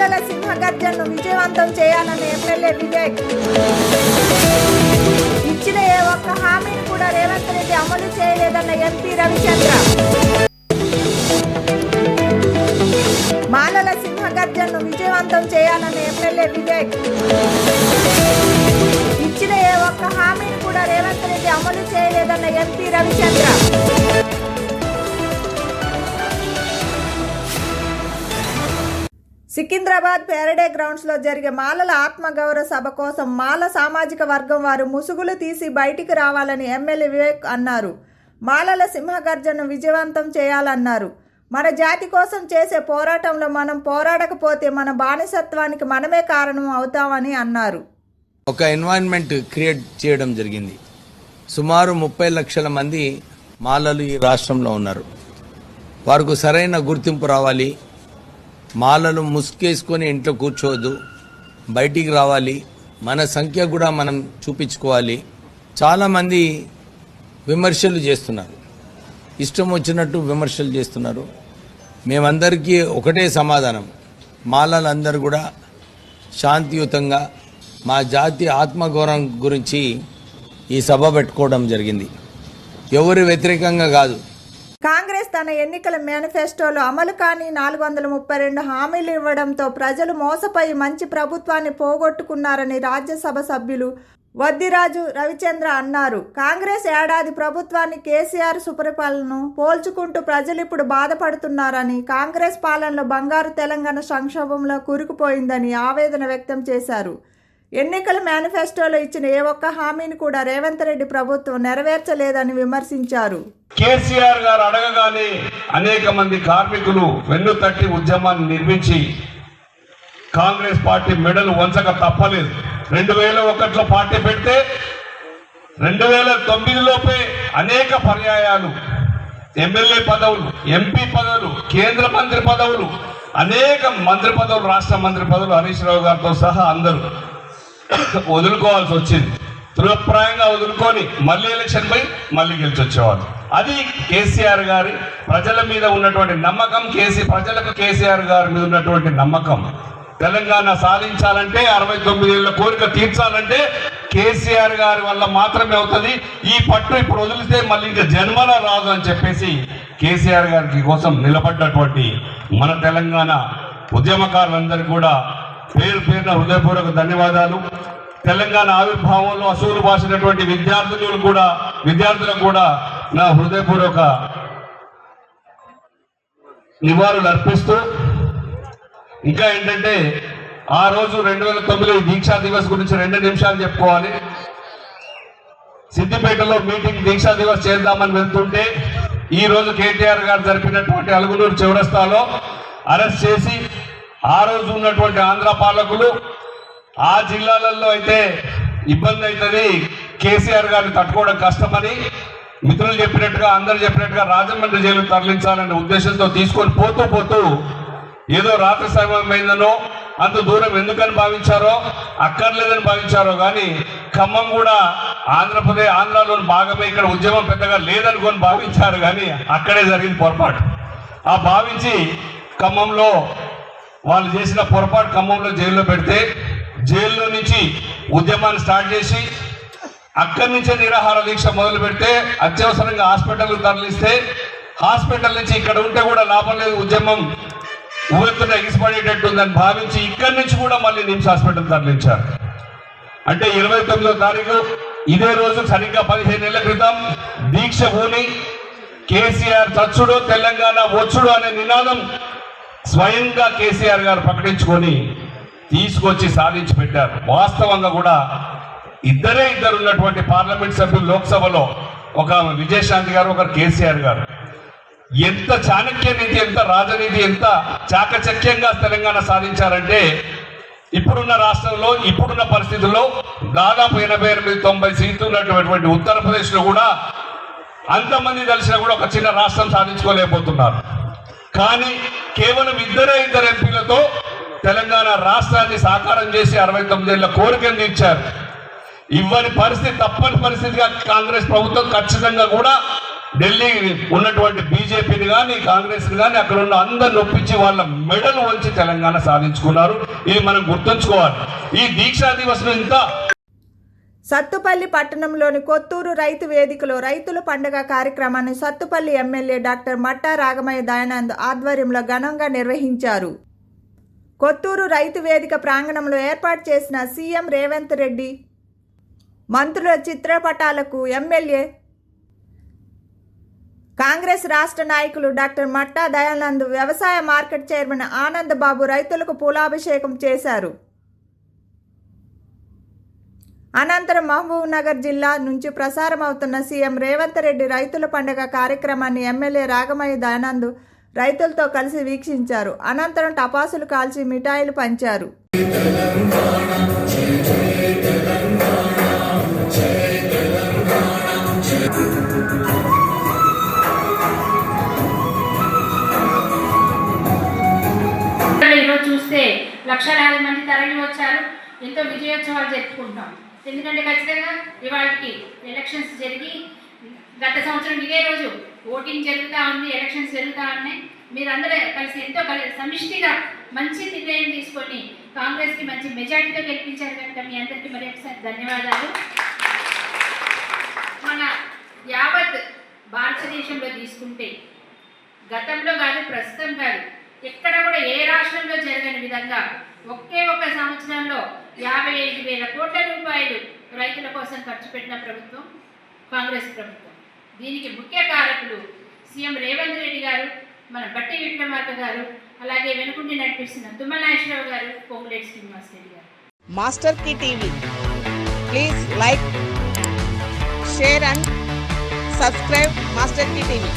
మాలల సింహగర్జనను విజయవంతం చేయాలన్న ఎమ్మెల్యే వివేక్. ఇచ్చిన ఏ ఒక్క హామీని కూడా రేవంత్ రెడ్డి అమలు చేయలేదన్న ఎంపీ రవిచంద్ర. మాలల సింహగర్జనను విజయవంతం చేయాలన్న ఎమ్మెల్యే వివేక్. ఇచ్చిన ఏ ఒక్క హామీని కూడా రేవంత్ రెడ్డి అమలు చేయలేదన్న MP Ravichandra. Secunderabad parade grounds లో జరిగే మాలల ఆత్మగౌరవ సభ కోసం మాల సామాజిక వర్గం వారు ముసుగులు తీసి బయటికి రావాలని ఎమ్మెల్యే వివేక్ అన్నారు. మాలల సింహగర్జనను విజయవంతం చేయాలన్నారు. మన జాతి కోసం చేసే పోరాటంలో మనం పోరాడకపోతే మన బానిసత్వానికి మనమే కారణం అవుతామని అన్నారు. ఒక ఎన్వైరన్మెంట్ క్రియేట్ చేయడం జరిగింది. సుమారు 30 లక్షల మంది మాలలు ఈ రాష్ట్రంలో ఉన్నారు. వారికి సరైన గుర్తింపు రావాలి. మాలలు ముసుకేసుకొని ఇంట్లో కూర్చోవద్దు, బయటికి రావాలి. మన సంఖ్య కూడా మనం చూపించుకోవాలి. చాలామంది విమర్శలు చేస్తున్నారు, ఇష్టం వచ్చినట్టు విమర్శలు చేస్తున్నారు. మేమందరికీ ఒకటే సమాధానం, మాలలందరూ కూడా శాంతియుతంగా మా జాతి ఆత్మగౌరవం గురించి ఈ సభ పెట్టుకోవడం జరిగింది. ఎవరు వ్యతిరేకంగా కాదు. కాంగ్రెస్ తన ఎన్నికల మేనిఫెస్టోలో అమలు కాని 432 హామీలు ఇవ్వడంతో ప్రజలు మోసపోయి మంచి ప్రభుత్వాన్ని పోగొట్టుకున్నారని రాజ్యసభ సభ్యులు వద్దిరాజు రవిచంద్ర అన్నారు. కాంగ్రెస్ ఏడాది ప్రభుత్వాన్ని కేసీఆర్ సుపరిపాలనను పోల్చుకుంటూ ప్రజలు ఇప్పుడు బాధపడుతున్నారని, కాంగ్రెస్ పాలనలో బంగారు తెలంగాణ సంక్షోభంలో కూరుకుపోయిందని ఆవేదన వ్యక్తం చేశారు. ఎన్నికల మేనిఫెస్టోలో ఇచ్చిన ఏ ఒక్క హామీని కూడా రేవంత్ రెడ్డి ప్రభుత్వం నెరవేర్చలేదని విమర్శించారు. కేసీఆర్ గారు అడగగానే అనేక మంది కార్మికులు వెన్ను తట్టి ఉద్యమాన్ని నిర్మించి కాంగ్రెస్ పార్టీ మెడలు వంచక తప్పలేదు. 2001లో పార్టీ పెడితే 2009లోపే అనేక పర్యాయాలు ఎమ్మెల్యే పదవులు, ఎంపీ పదవులు, కేంద్ర మంత్రి పదవులు, అనేక మంత్రి పదవులు, రాష్ట్ర మంత్రి పదవులు హరీష్ రావు గారితో సహా అందరూ వదులుకోవాల్సి వచ్చింది. తృప్రాయంగా వదులుకొని మళ్ళీ ఎలక్షన్ పోయి మళ్ళీ గెలిచి వచ్చేవాళ్ళు. అది కేసీఆర్ గారి ప్రజల మీద ఉన్నటువంటి నమ్మకం, ప్రజలకు కేసీఆర్ గారి మీద ఉన్నటువంటి నమ్మకం. తెలంగాణ సాధించాలంటే 69 ఏళ్ల కోరిక తీర్చాలంటే కేసీఆర్ గారి వల్ల మాత్రమే అవుతుంది. ఈ పట్టు ఇప్పుడు వదిలితే మళ్ళీ ఇంకా జన్మలో రాదు అని చెప్పేసి కేసీఆర్ గారికి కోసం నిలబడ్డటువంటి మన తెలంగాణ ఉద్యమకారులందరికీ కూడా పేరు పేరున హృదయపూర్వక ధన్యవాదాలు. తెలంగాణ ఆవిర్భావంలో అసూలు బాసినటువంటి విద్యార్థులకు కూడా నా హృదయపూర్వక నివాళులు అర్పిస్తూ, ఇంకా ఏంటంటే ఆ రోజు 2009 దీక్షా దివస్ గురించి 2 నిమిషాలు చెప్పుకోవాలి. సిద్దిపేటలో మీటింగ్ దీక్షా దివస్ చేద్దామని వెళ్తుంటే ఈ రోజు కేటీఆర్ గారు జరిపినటువంటి అలుగునూరు చౌరస్తాలో అరెస్ట్ చేసి ఆ రోజు ఉన్నటువంటి ఆంధ్ర పాలకులు ఆ జిల్లాలలో అయితే ఇబ్బంది అవుతుంది, కేసీఆర్ గారిని తట్టుకోవడం కష్టమని మిత్రులు చెప్పినట్టుగా అందరూ చెప్పినట్టుగా రాజమండ్రి జైలు తరలించాలనే ఉద్దేశంతో తీసుకొని పోతూ ఏదో రాత్రి సమయమైందనో అంత దూరం ఎందుకని భావించారో, అక్కర్లేదని భావించారో కానీ ఖమ్మం కూడా ఆంధ్రలోని భాగమే, ఇక్కడ ఉద్యమం పెద్దగా లేదనుకొని భావించారు. కానీ అక్కడే జరిగింది పొరపాటు. ఆ భావించి ఖమ్మంలో వాళ్ళు చేసిన పొరపాటు ఖమ్మంలో జైల్లో పెడితే, జైల్లో నుంచి ఉద్యమాన్ని స్టార్ట్ చేసి అక్కడి నుంచే నిరాహార దీక్ష మొదలు పెడితే అత్యవసరంగా హాస్పిటల్కు తరలిస్తే, హాస్పిటల్ నుంచి ఇక్కడ ఉంటే కూడా లాభం లేదు, ఉద్యమం ఊరెత్తున ఎగిసిపడేటట్టుందని భావించి ఇక్కడి నుంచి కూడా మళ్ళీ నిమ్స్ హాస్పిటల్ తరలించారు. అంటే 29వ తారీఖు ఇదే రోజు సరిగ్గా 15 ఏళ్ల క్రితం దీక్ష పూని కేసీఆర్ చచ్చుడు తెలంగాణ వచ్చుడు అనే నినాదం స్వయంగా కేసీఆర్ గారు ప్రకటించుకొని తీసుకొచ్చి సాధించి పెట్టారు. వాస్తవంగా కూడా ఇద్దరు ఉన్నటువంటి పార్లమెంట్ సభ్యులు లోక్సభలో, ఒక విజయశాంతి గారు, ఒకరు కేసీఆర్ గారు, ఎంత చాణక్య నీతి, ఎంత రాజనీతి, ఎంత చాకచక్యంగా తెలంగాణ సాధించారంటే ఇప్పుడున్న రాష్ట్రంలో ఇప్పుడున్న పరిస్థితుల్లో దాదాపు 88-90 సీట్లు ఉన్నటువంటి ఉత్తరప్రదేశ్లో కూడా అంతమంది కలిసినా కూడా ఒక చిన్న రాష్ట్రం సాధించుకోలేకపోతున్నారు. కానీ కేవలం ఇద్దరు ఎంపీలతో తెలంగాణ రాష్ట్రాన్ని సాకారం చేసి 69 ఏళ్ల కోరికను తీర్చారు. ఇవ్వని పరిస్థితి, తప్పని పరిస్థితిగా కాంగ్రెస్ ప్రభుత్వం ఖచ్చితంగా కూడా ఢిల్లీ ఉన్నటువంటి బీజేపీని కానీ కాంగ్రెస్ని కానీ అక్కడ ఉన్న అందరు నొప్పించి వాళ్ళ మెడలు వంచి తెలంగాణ సాధించుకున్నారు. ఇది మనం గుర్తుంచుకోవాలి. ఈ దీక్షా దివస్ ఇంకా సత్తుపల్లి పట్టణంలోని కొత్తూరు రైతు వేదికలో రైతుల పండుగ కార్యక్రమాన్ని సత్తుపల్లి ఎమ్మెల్యే డాక్టర్ మట్టా రాగమయ్య దయానంద్ ఆధ్వర్యంలో ఘనంగా నిర్వహించారు. కొత్తూరు రైతు వేదిక ప్రాంగణంలో ఏర్పాటు చేసిన సీఎం రేవంత్ రెడ్డి మంత్రుల చిత్రపటాలకు ఎమ్మెల్యే కాంగ్రెస్ రాష్ట్ర నాయకులు డాక్టర్ మట్టా దయానంద్, వ్యవసాయ మార్కెట్ చైర్మన్ ఆనంద్ బాబు రైతులకు పూలాభిషేకం చేశారు. అనంతరం మహబూబ్ నగర్ జిల్లా నుంచి ప్రసారమవుతున్న సీఎం రేవంత్ రెడ్డి రైతుల పండుగ కార్యక్రమాన్ని ఎమ్మెల్యే రాగమయ్య దయానంద్ రైతులతో కలిసి వీక్షించారు. అనంతరం టపాసులు కాల్చి మిఠాయిలు పంచారు. ఈరోజు చూస్తే లక్షలాది మంది తరలి వచ్చారు. ఎంతో విజయోత్సవాలు జరుపుకుంటాం. ఎందుకంటే ఖచ్చితంగా ఇవాళకి ఎలక్షన్స్ జరిగి గత సంవత్సరం ఇదే రోజు ఓటింగ్ జరుగుతూ ఉంది, ఎలక్షన్స్ జరుగుతూ ఉన్నాయి. మీరందరూ కలిసి ఎంతో సమిష్టిగా మంచి నిర్ణయం తీసుకొని కాంగ్రెస్కి మంచి మెజార్టీతో గెలిపించారు కనుక మీ అందరికీ మరి ఒకసారి ధన్యవాదాలు. మన యావత్ భారతదేశంలో తీసుకుంటే గతంలో కాదు, ప్రస్తుతం కాదు, ఎక్కడ కూడా ఏ రాష్ట్రంలో జరగని విధంగా ఒకే ఒక సంవత్సరంలో 55,000 కోట్ల రూపాయలు రైతుల కోసం ఖర్చు పెట్టిన ప్రభుత్వం కాంగ్రెస్ ప్రభుత్వం. దీనికి ముఖ్య కారకులు సీఎం రేవంత్ రెడ్డి గారు, మన బట్టి విక్రమార్క గారు, అలాగే వెనుకుండి నడిపిస్తున్న తుమ్మల నాగేశ్వరరావు గారు, పొంగులేటి శ్రీనివాస్ రెడ్డి గారు. Master key TV, please like, share and subscribe master key TV.